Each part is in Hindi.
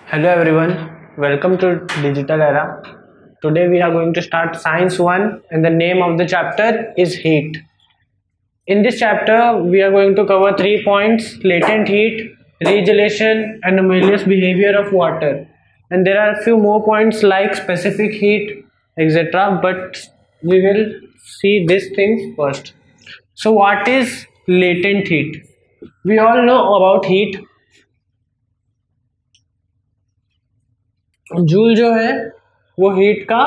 Hello everyone, welcome to Digital Era. Today we are going to start Science 1 and the name of the chapter is Heat. In this chapter we are going to cover 3 points: latent heat, regelation, anomalous behavior of water. And there are a few more points like specific heat, etc. But we will see these things first. So what is latent heat? We all know about heat. Joule जो है वो हीट का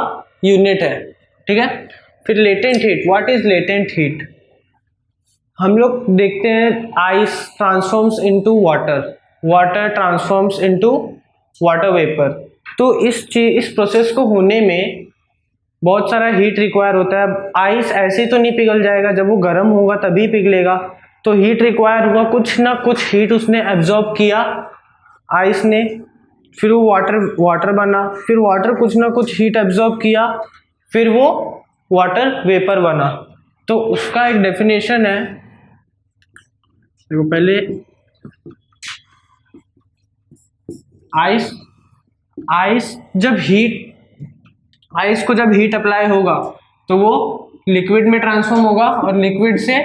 यूनिट है, ठीक है। फिर latent heat, what is latent heat? हम लोग देखते हैं ice transforms into water, water transforms into water vapour. तो इस प्रोसेस को होने में बहुत सारा हीट रिक्वायर होता है। आइस ऐसे तो नहीं पिघल जाएगा, जब वो गर्म होगा तभी पिघलेगा। तो हीट रिक्वायर हुआ, कुछ ना कुछ हीट उसने एब्जॉर्ब किया आइस ने, फिर वो वाटर बना, फिर वाटर कुछ ना कुछ हीट एब्जॉर्ब किया, फिर वो वाटर वेपर बना। तो उसका एक डेफिनेशन है, देखो पहले आइस को जब हीट अप्लाई होगा तो वो लिक्विड में ट्रांसफॉर्म होगा और लिक्विड से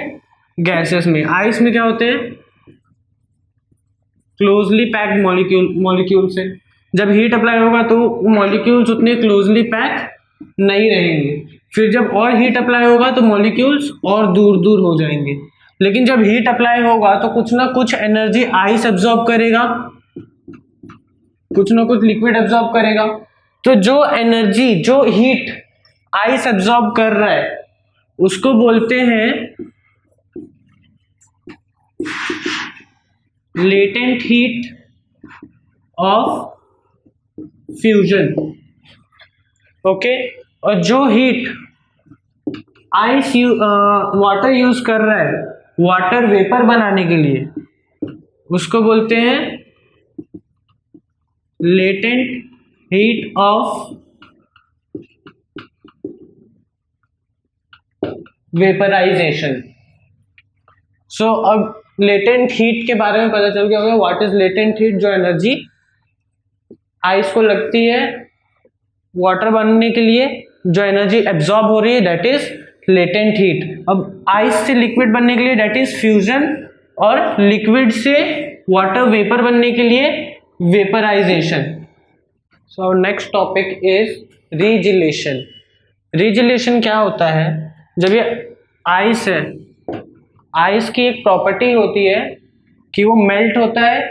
गैसेस में। आइस में क्या होते हैं? क्लोजली पैक्ड मॉलिक्यूल से जब हीट अप्लाई होगा तो मॉलिक्यूल्स उतने क्लोजली पैक नहीं रहेंगे। फिर जब और हीट अप्लाई होगा तो मॉलिक्यूल्स और दूर दूर हो जाएंगे। लेकिन जब हीट अप्लाई होगा तो कुछ ना कुछ एनर्जी आइस एब्जॉर्ब करेगा, कुछ ना कुछ लिक्विड एब्जॉर्ब करेगा। तो जो एनर्जी, जो हीट आइस एब्जॉर्ब कर रहा है उसको बोलते हैं latent heat of fusion. Okay, और जो हीट आइस वाटर यूज कर रहा है वाटर वेपर बनाने के लिए, उसको बोलते हैं लेटेंट हीट ऑफ वेपराइजेशन। सो अब लेटेंट हीट के बारे में पता चल गया होगा। What is latent heat? जो एनर्जी आइस को लगती है वाटर बनने के लिए, जो एनर्जी एब्जॉर्ब हो रही है, दैट इज लेटेंट हीट। अब आइस से लिक्विड बनने के लिए दैट इज फ्यूजन, और लिक्विड से वाटर वेपर बनने के लिए vaporization. So next topic is regelation. Regelation क्या होता है? जब ये आइस है, आइस की एक प्रॉपर्टी होती है कि वो मेल्ट होता है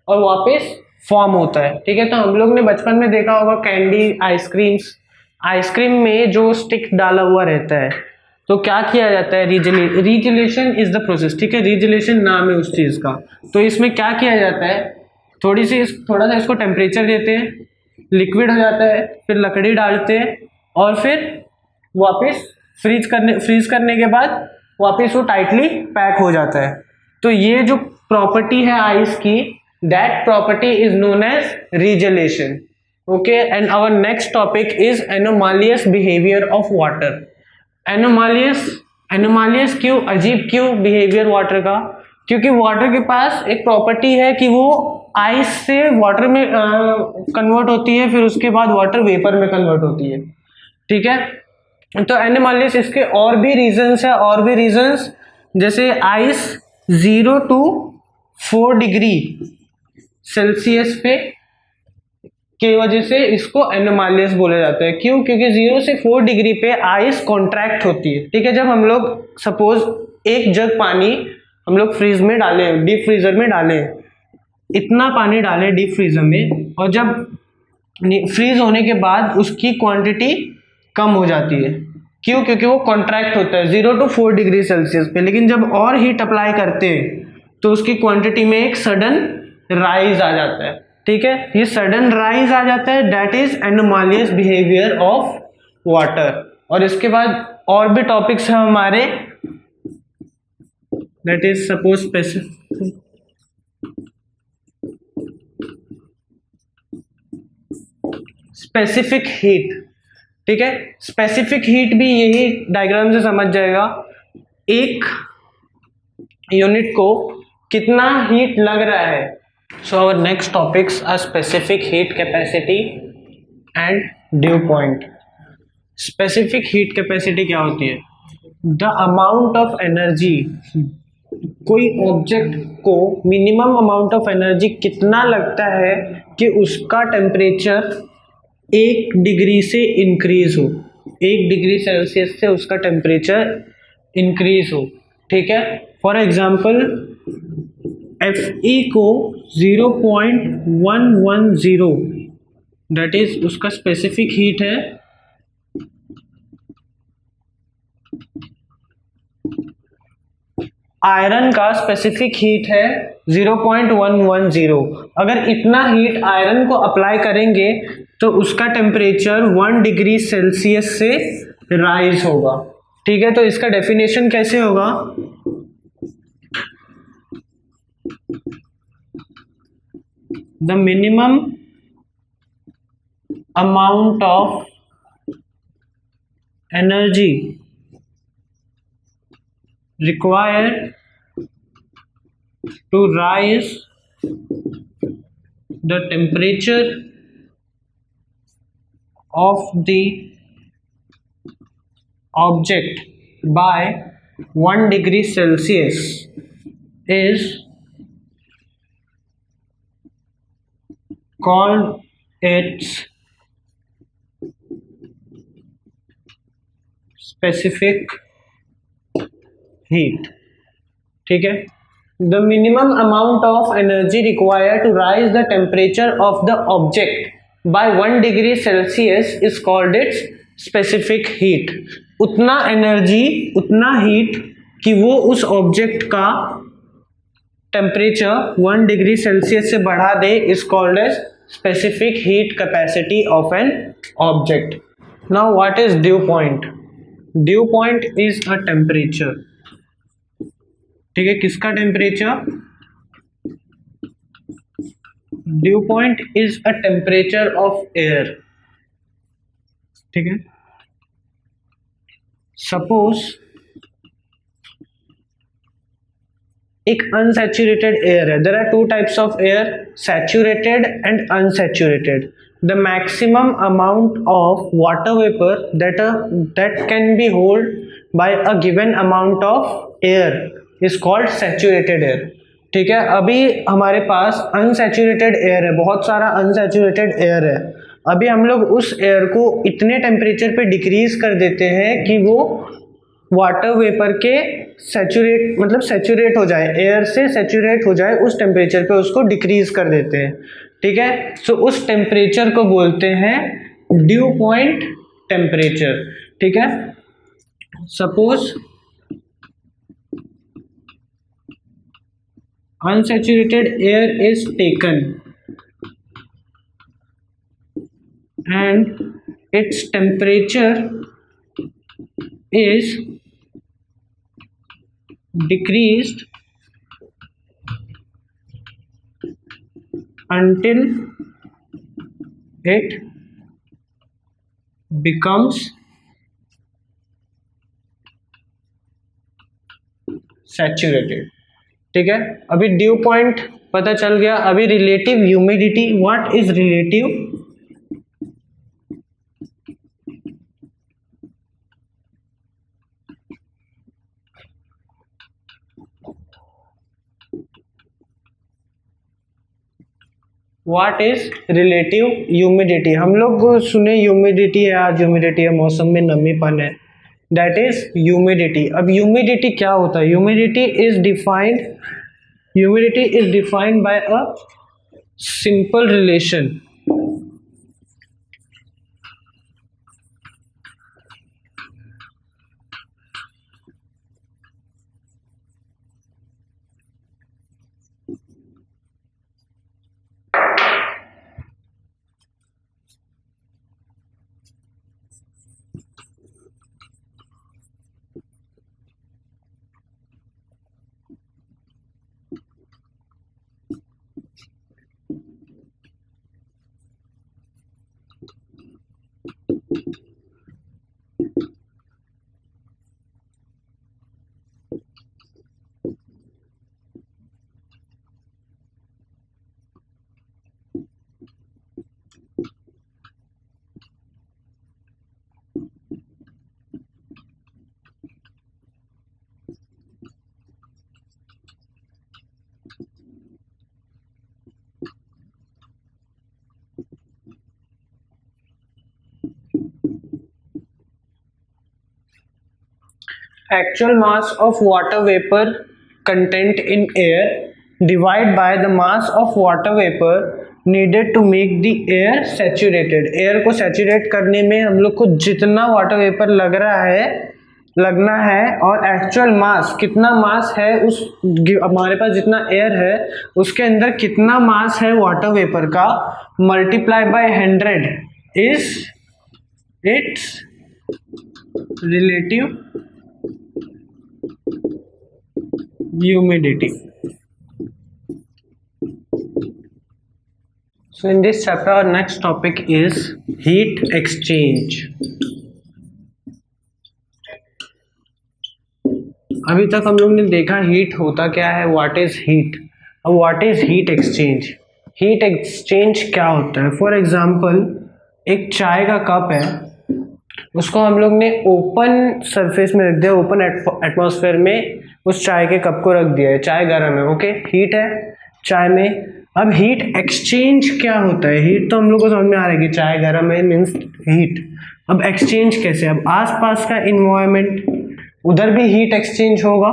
और वापस फॉर्म होता है, ठीक है। तो हम लोग ने बचपन में देखा होगा कैंडी, आइसक्रीम्स, आइसक्रीम में जो स्टिक डाला हुआ रहता है, तो क्या किया जाता है? रीजिलेशन इज द प्रोसेस, ठीक है। रीजिलेशन नाम है उस चीज का। तो इसमें क्या किया जाता है? थोड़ा सा इसको टेम्परेचर देते हैं, लिक्विड हो जाता है, फिर लकड़ी डालते हैं और फिर वापस फ्रीज करने के बाद वापस वो टाइटली पैक हो जाता है। तो ये जो प्रॉपर्टी है आइस की, that property is known as regelation. Okay, and our next topic is anomalous behavior of water. anomalous क्यों? अजीब क्यों behavior water का? क्योंकि वाटर के पास एक प्रॉपर्टी है कि वो आइस से वाटर में कन्वर्ट होती है, फिर उसके बाद वाटर वेपर में कन्वर्ट होती है, ठीक है। तो एनोमालियस, इसके और भी रीजंस जैसे आइस 0 to 4 डिग्री सेल्सियस पे के वजह से इसको एनोमालियस बोला जाता है। क्यों? क्योंकि 0 से 4 डिग्री पे आइस कॉन्ट्रैक्ट होती है, ठीक है। जब हम लोग सपोज एक जग पानी हम लोग फ्रीज में डाले, डीप फ्रीजर में डाले, इतना पानी डाले डीप फ्रीजर में, और जब फ्रीज होने के बाद उसकी क्वांटिटी कम हो जाती है। क्यों? क्योंकि वो कॉन्ट्रैक्ट होता है 0 to 4 डिग्री सेल्सियस पे। लेकिन जब और हीट अप्लाई करते हैं तो उसकी क्वांटिटी में एक सडन राइज आ जाता है, ठीक है। ये सडन राइज आ जाता है, that is anomalous behaviour of water. और इसके बाद और भी टॉपिक्स हैं हमारे, that is suppose specific heat, ठीक है। स्पेसिफिक हीट भी यही डायग्राम से समझ जाएगा। एक यूनिट को कितना हीट लग रहा है So our next topics are specific heat capacity and dew point. Specific heat capacity क्या होती है? The amount of energy, कोई ऑब्जेक्ट को मिनिमम अमाउंट ऑफ एनर्जी कितना लगता है कि उसका टेम्परेचर 1 डिग्री से इंक्रीज हो, 1 डिग्री सेल्सियस से उसका टेम्परेचर इंक्रीज हो. ठीक है. फॉर एग्जाम्पल एफ ई को 0.110, दैट इज उसका स्पेसिफिक हीट है. आयरन का स्पेसिफिक हीट है 0.110. अगर इतना हीट आयरन को अप्लाई करेंगे तो उसका टेम्परेचर 1 डिग्री सेल्सियस से राइज होगा. ठीक है. तो इसका डेफिनेशन कैसे होगा? The minimum amount of energy required to rise the temperature of the object by 1 degree Celsius is called its specific heat. ठीक है. The minimum amount of energy required to rise the temperature of the object by 1 degree Celsius is called its specific heat. उतना एनर्जी, उतना हीट कि वो उस ऑब्जेक्ट का टेम्परेचर 1 डिग्री सेल्सियस से बढ़ा दे is called as specific heat capacity of an object. Now what is dew point? Dew point is a temperature. ठीक है. किसका temperature? Dew point is a temperature of air. ठीक है. सपोज एक अनसैचुरेटेड एयर है. There are two types of air, saturated and unsaturated. The maximum amount of water vapour that can be held by a given amount of air is called saturated air. ठीक है. अभी हमारे पास अनसैचुरेटेड एयर है, बहुत सारा अनसैचुरेटेड एयर है. अभी हम लोग उस एयर को इतने टेम्परेचर पे डिक्रीज कर देते हैं कि वो वाटर वेपर के सैचुरेट हो जाए, एयर से सैचुरेट हो जाए, उस टेम्परेचर पे उसको डिक्रीज कर देते हैं. ठीक है. सो उस टेम्परेचर को बोलते हैं ड्यू पॉइंट टेम्परेचर. ठीक है. Suppose unsaturated air is taken and its temperature is decreased until it becomes saturated. ठीक है. अभी ड्यू पॉइंट पता चल गया. अभी relative humidity. What is relative? What is relative humidity? हम लोग सुने ह्यूमिडिटी है, आज ह्यूमिडिटी है, मौसम में नमीपन है, दैट इज ह्यूमिडिटी. अब ह्यूमिडिटी क्या होता है? Humidity is defined by a simple relation. Actual mass of water vapor content in air divided by the mass of water vapor needed to make the air saturated. Air को सैचुरेट करने में हम लोग को जितना वाटर वेपर लगना है और एक्चुअल मास कितना मास है, उस हमारे पास जितना एयर है उसके अंदर कितना मास है वाटर वेपर का, multiply by 100 is it's relative humidity. So in this chapter our next topic is heat exchange. अभी तक हम लोग ने देखा हीट होता क्या है, व्हाट इज हीट. अब what is heat exchange. Heat exchange क्या होता है? फॉर एग्जांपल एक चाय का कप है, उसको हम लोग ने ओपन सरफेस में रख दिया, ओपन एटमॉस्फेयर में उस चाय के कप को रख दिया है, चाय गर्म है, ओके, हीट है चाय में. अब हीट एक्सचेंज क्या होता है? हीट तो हम लोग को समझ में आ रहा है कि चाय गर्म है मीन्स हीट. अब एक्सचेंज कैसे? अब आसपास का इन्वायरमेंट, उधर भी हीट एक्सचेंज होगा.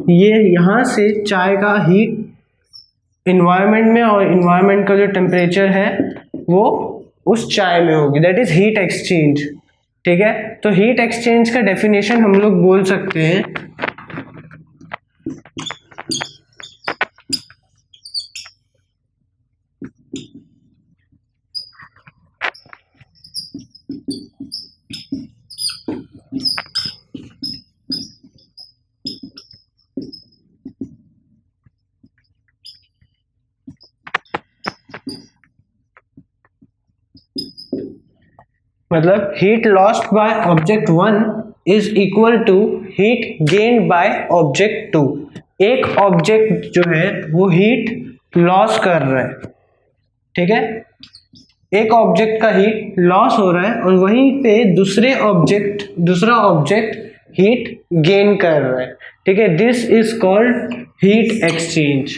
ये यहाँ से चाय का हीट इन्वायरमेंट में और इन्वायरमेंट का जो टेम्परेचर है वो उस चाय में होगी, दैट इज हीट एक्सचेंज. ठीक है, तो हीट एक्सचेंज का डेफिनेशन हम लोग बोल सकते हैं मतलब heat lost by object 1 is equal to heat gained by object 2. एक ऑब्जेक्ट जो है वो हीट लॉस कर रहा है, ठीक है, एक ऑब्जेक्ट का हीट लॉस हो रहा है और वहीं पे दूसरा ऑब्जेक्ट हीट गेन कर रहा है. ठीक है, this is called heat exchange.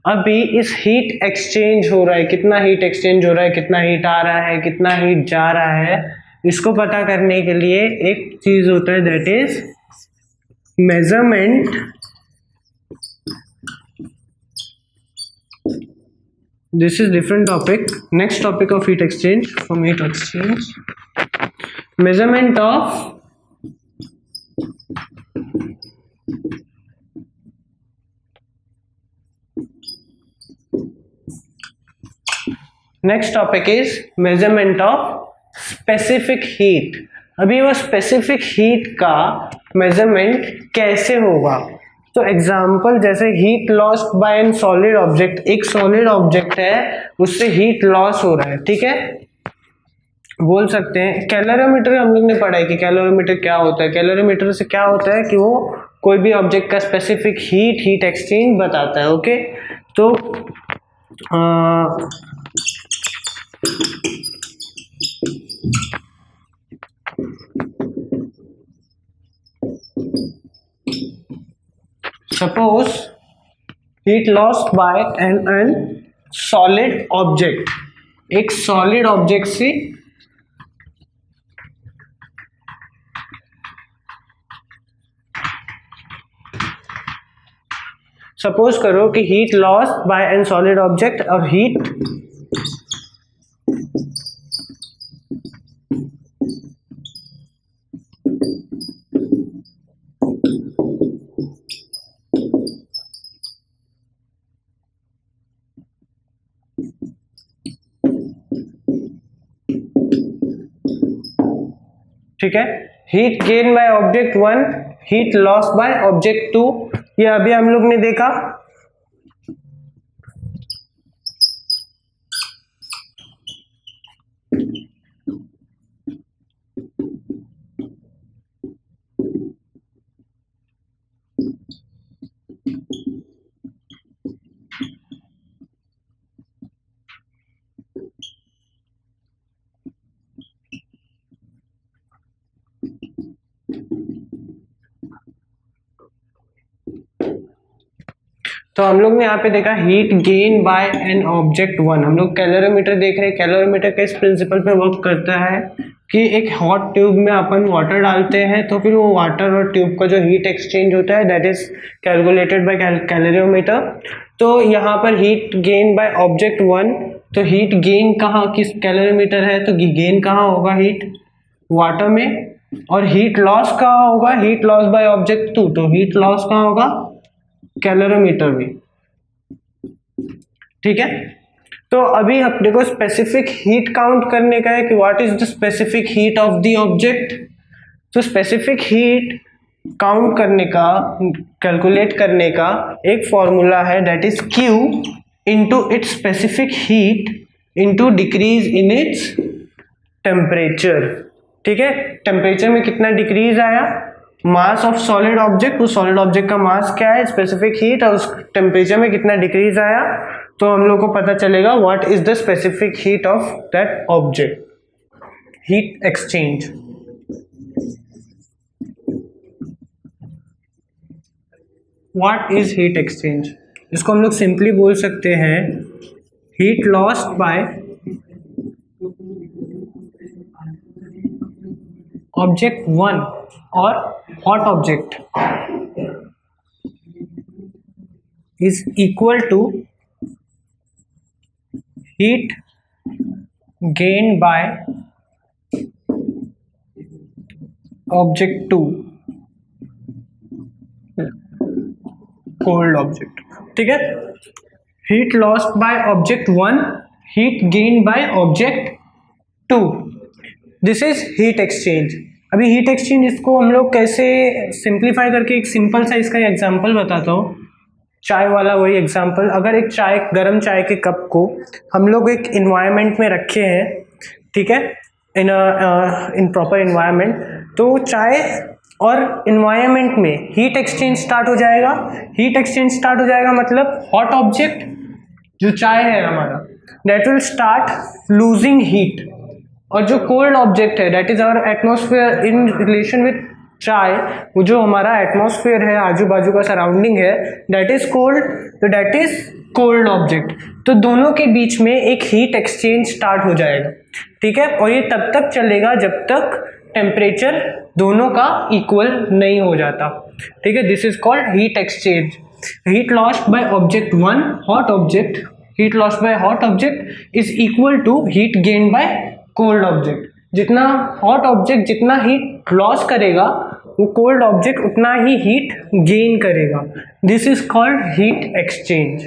अभी इस हीट एक्सचेंज हो रहा है, कितना हीट एक्सचेंज हो रहा है, कितना हीट आ रहा है, कितना हीट जा रहा है, इसको पता करने के लिए एक चीज होता है that is measurement. This is different topic. Next topic of heat exchange, from heat exchange, measurement of next topic is measurement of specific heat. अभी वो specific heat का measurement कैसे होगा? तो एग्जाम्पल जैसे heat lost by an solid object, एक सॉलिड ऑब्जेक्ट है उससे हीट लॉस हो रहा है, ठीक है, बोल सकते हैं. कैलोरीमीटर हम लोग ने पढ़ा है कि कैलोरीमीटर क्या होता है. कैलोरीमीटर से क्या होता है कि वो कोई भी ऑब्जेक्ट का स्पेसिफिक हीट एक्सचेंज बताता है. ओके, तो suppose heat lost by an solid object, एक सॉलिड ऑब्जेक्ट से सपोज करो कि heat lost by an solid object और हीट ठीक है, heat gain by object 1, heat loss by object 2, ये अभी हम लोग ने देखा. तो हम लोग ने यहाँ पे देखा heat gain bye an object one. हम लोग कैलोरीमीटर देख रहे हैं। कैलोरीमीटर किस प्रिंसिपल पे वर्क करता है कि एक हॉट ट्यूब में अपन वाटर डालते हैं तो फिर वो वाटर और ट्यूब का जो हीट एक्सचेंज होता है that is calculated by calorimeter. तो यहाँ पर heat gain by object one, तो हीट गेन कहाँ किस कैलोरीमीटर है, तो गेन कहाँ होगा, हीट वाटर में। और हीट लॉस कहाँ होगा, heat loss by object two, तो हीट लॉस कहाँ होगा, कैलोरीमीटर में। ठीक है, तो अभी अपने को स्पेसिफिक हीट काउंट करने का है कि what is the specific heat of the object. तो स्पेसिफिक हीट काउंट करने का, कैलकुलेट करने का एक फॉर्मूला है that is Q into its specific heat into decrease in its temperature. ठीक है, टेम्परेचर में कितना डिक्रीज आया, मास ऑफ सॉलिड ऑब्जेक्ट, उस सॉलिड ऑब्जेक्ट का मास क्या है, स्पेसिफिक हीट, और उस टेम्परेचर में कितना डिक्रीज आया, तो हम लोग को पता चलेगा what is the specific heat of that object, heat exchange. What is heat exchange, इसको हम लोग सिंपली बोल सकते हैं heat lost by object one और hot object is equal to heat gain by object two, cold object. ठीक है, heat lost by object one, heat gain by object two, this is heat exchange. अभी हीट एक्सचेंज इसको हम लोग कैसे सिंप्लीफाई करके एक सिंपल सा इसका एग्जांपल बताता हूँ, चाय वाला वही एग्जांपल। अगर एक चाय, गरम चाय के कप को हम लोग एक इन्वायरमेंट में रखे हैं, ठीक है, इन प्रॉपर इन्वायरमेंट, तो चाय और इन्वायरमेंट में हीट एक्सचेंज स्टार्ट हो जाएगा। हीट एक्सचेंज स्टार्ट हो जाएगा मतलब हॉट ऑब्जेक्ट जो चाय है हमारा that will start losing heat, और जो कोल्ड ऑब्जेक्ट है that is our atmosphere in relation with chai, वो जो हमारा एटमॉस्फेयर है, आजू बाजू का सराउंडिंग है, दैट इज कोल्ड, तो दैट इज कोल्ड ऑब्जेक्ट। तो दोनों के बीच में एक हीट एक्सचेंज स्टार्ट हो जाएगा। ठीक है, और ये तब तक चलेगा जब तक टेम्परेचर दोनों का इक्वल नहीं हो जाता। ठीक है, this is called heat exchange. Heat lost by object one, hot object, heat lost by hot object is equal to heat gain by cold object. जितना हॉट ऑब्जेक्ट जितना हीट लॉस करेगा वो कोल्ड ऑब्जेक्ट उतना ही हीट गेन करेगा। This is called heat exchange.